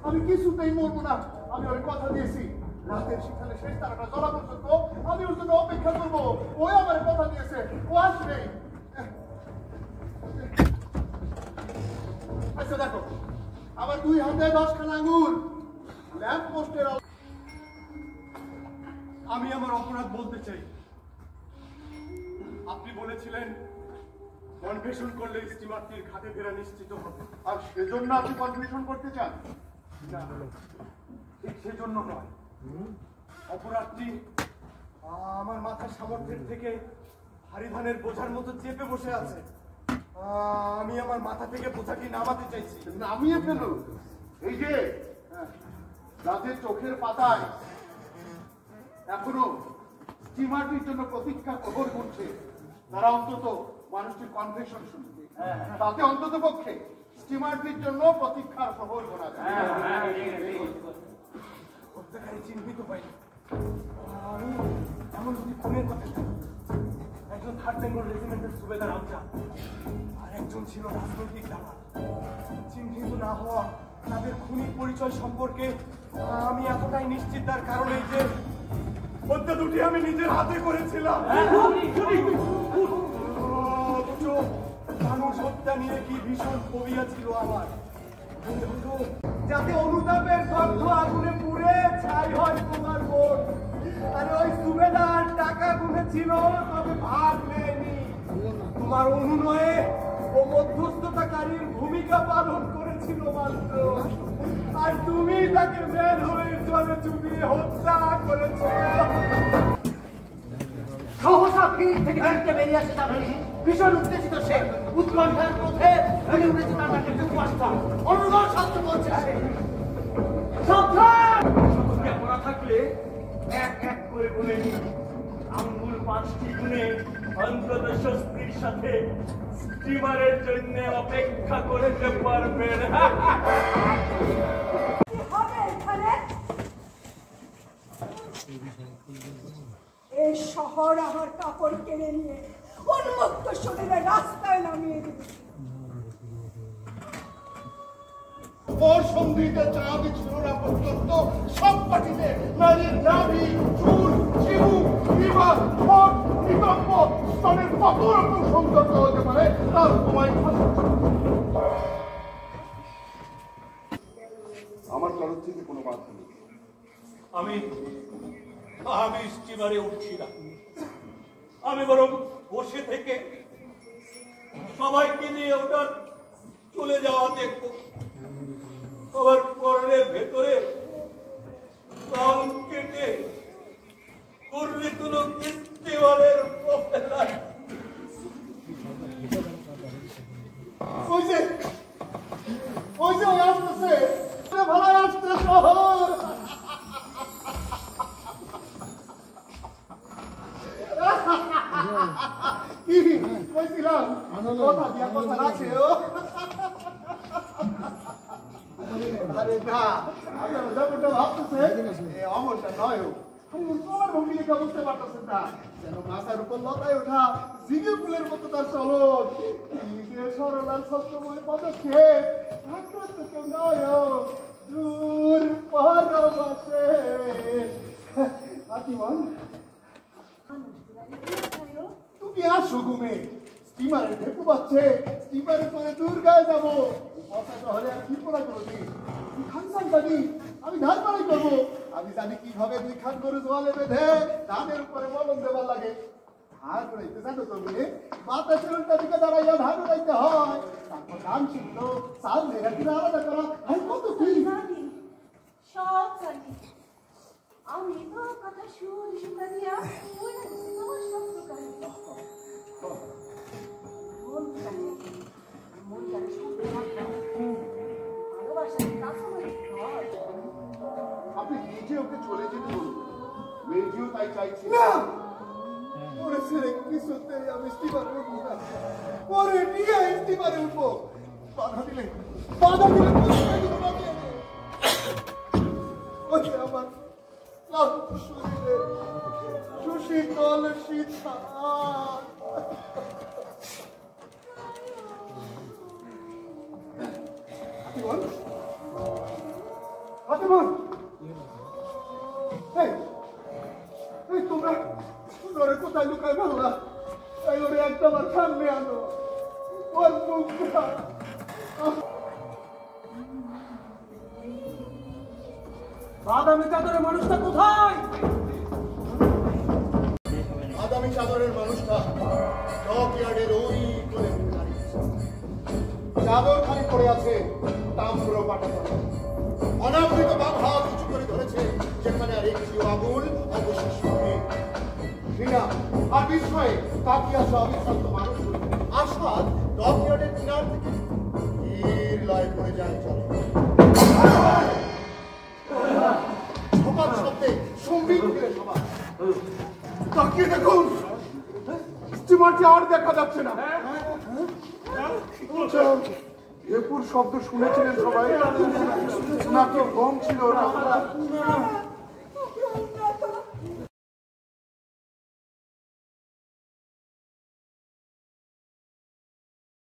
আমি কিছুতেই মরবো না। আমি ওর কথা দিয়েছি, রাতের সেখানে শেষ তারাটা জ্বলা পর্যন্ত আমি ওর জন্য অপেক্ষা করবো। ওই আমার কথা দিয়েছে, ও আসবে। আচ্ছা দেখো, আমার 2 হাতে 10খানা আঙুর, ল্যাম্প পোস্টের। আমি আমার অপরাধ বলতে চাই। আপনি বলেছিলেন কনফেশন করলে স্টিমারটির ঘাটে ফেরা নিশ্চিত হবে, আর সেজন্য আপনি কনফেশন করতে চান? না, ঠিক সেজন্য নয়। অপরাধটি আমার মাথার সামর্থ্যের থেকে ভারী ধানের বোঝার মতো চেপে বসে আছে। আমি আমার মাথা থেকে বোঝাটি নামাতে চাইছি। নামিয়ে ফেলুন। এই যে রাতের চোখের পাতায় এখনো স্টিমারটির জন্য প্রতীক্ষা প্রহর করছে, তারা অন্তত মানুষটির কনফেশন শুনবে, তাতে অন্তত পক্ষে স্টিমারটির জন্য প্রতীক্ষার প্রহর করা যায়। হত্যাকারী চিহ্নিত পাইনি। আমি এমন যদি খুনের কথা জানি, একজন 3rd বেঙ্গল রেজিমেন্টের সুবেদার আমজা, আর একজন ছিল রাজনৈতিক দালাল। চিহ্নিত না হওয়া তাদের খুনি পরিচয় সম্পর্কে আমি এতটাই নিশ্চিত, তার কারণ এই যে হত্যা দুটি আমি নিজের হাতে করেছিলাম। মানুষ হত্যা নিয়ে কি ভীষণ ফোবিয়া ছিল আমার, যাতে অনুতাপের গন্ধ আগুনে পুড়ে ছাই হয় তোমার বোন। আর ওই সুবেদার টাকা গুনেছিল, তবে ভাগ নেয়নি। তোমার অনুনয়ে ও মধ্যস্থতাকারীর ভূমিকা পালন করেছিল মাত্র, আর তুমি তাকে বের হয়ে জলে চুবিয়ে হত্যা করেছ। সহসা ভিড় থেকে বেরিয়ে আসে তার ভীষণ উত্তেজিত সে, উৎকণ্ঠার পথে ভেঙে উঠেছে তার নাকের কুয়াশা। অনুরোধ শব্দ বলছে সে, সাবধান! মনে থাকলে এক এক করে গুনে আঙ্গুল 5টি গুনে অন্তত স্বস্তির সাথে স্টিমারের জন্য অপেক্ষা করতে পারবেন। এই শহর আমার কাপড় কেড়ে নিয়ে উন্মুক্ত শরীরে রাস্তায় নামিয়ে দিবে। ওর সঙ্গীতে চাঁদ ছিলনা পর্যন্ত সব পাটিতে নারীর নাভি, চুল, চিবুক, বিমা, ঠোঁট, নিতম্ব, স্তনের কত রকম সৌন্দর্য হতে পারে তার তোমায়। আমার তরফ থেকে কোনো বাধা নেই। আমি স্টিমারে উঠছি না, আমি বরং বসে থেকে সবাইকে নিয়ে ওটা চলে যাওয়া দেখব। আমার পরনের ভেতরে কান কেটে করলে কোনো স্টিমারের প্রফেলার। ওই যে আসতেছে, ভালো আসছে শহর। কি কইছিলাম, কথা দিয়া কথা আছে। আরে না, আপনারা যেমনটা ভাবতেছে অমরটা নয়। তোমার ভঙ্গি লেখা বুঝতে পারতেছেন না, যেন মাথার উপর লতায় ওঠা জিগে ফুলের মতো তার চলন। সরলার সত্যময় পদক্ষেপ কেউ নয়, দূর পরবাসে। আতিমান, তুমি আসো ঘুমে, স্টিমারে ঢেকু পাচ্ছে, স্টিমারে করে দুর্গায় যাবো। কথা শহরে আর কি পড়া করবি? খানসান জানি, আমি ধান বাড়াই করবো। আমি জানি কিভাবে 2 খান করে জোয়ালে বেঁধে ধানের উপরে মলম দেবার লাগে। ধান উড়াইতে জানো তো বলে বাতাসের উল্টা দিকে দাঁড়াইয়া ধান উড়াইতে হয়। তারপর ধান সিদ্ধ, চাল নেগাটিভ আলাদা করা, আর কত কি সব জানি। আমি তো কথা শুনতে দিয়া তোমার শব্দ কাহিনী আপনি নিজে ওকে চলে যেতে বলুন, রেডিও তাই চাইছি না। ওরে ছেড়ে কিছুতেই আমি স্টিমারে উঠবো না, ওরে নিয়ে স্টিমারে উঠবো। বাধা দিলে ওই আমার ক্লান্ত শরীরে সুশীতল শীত। ফাতেমা, এই এই তোমরা ওরে কোথায় লুকায় ফেললা? এই ওরে একটা আমার সামনে আনো, ওর মুখটা। বাদামি চাদরের মানুষটা কোথায়? বাদামি চাদরের মানুষটা ডকইয়ার্ডের ওই কোণে দাঁড়িয়েছে। চাদর খালি পড়ে আছে তাম্র পাটাতন। অনাবৃত বাম হাত উঁচু করে ধরেছে, যেখানে আর একটিও আগুন অবশেষ নেই। ঘৃণা আর বিস্ময়ে তাকিয়ে আছে অবিশ্রান্ত মানুষগুলো। আসাদ ডকইয়ার্ডের কিনার থেকে ধীর লয় করে যায় চলে। ছোপার শব্দে সম্বিত ফিরে সবাই তাকিয়ে দেখুন, স্টিমারটি আর দেখা যাচ্ছে না। ভেপুর শব্দ শুনেছিলেন সবাই, নাকি বম ছিল না?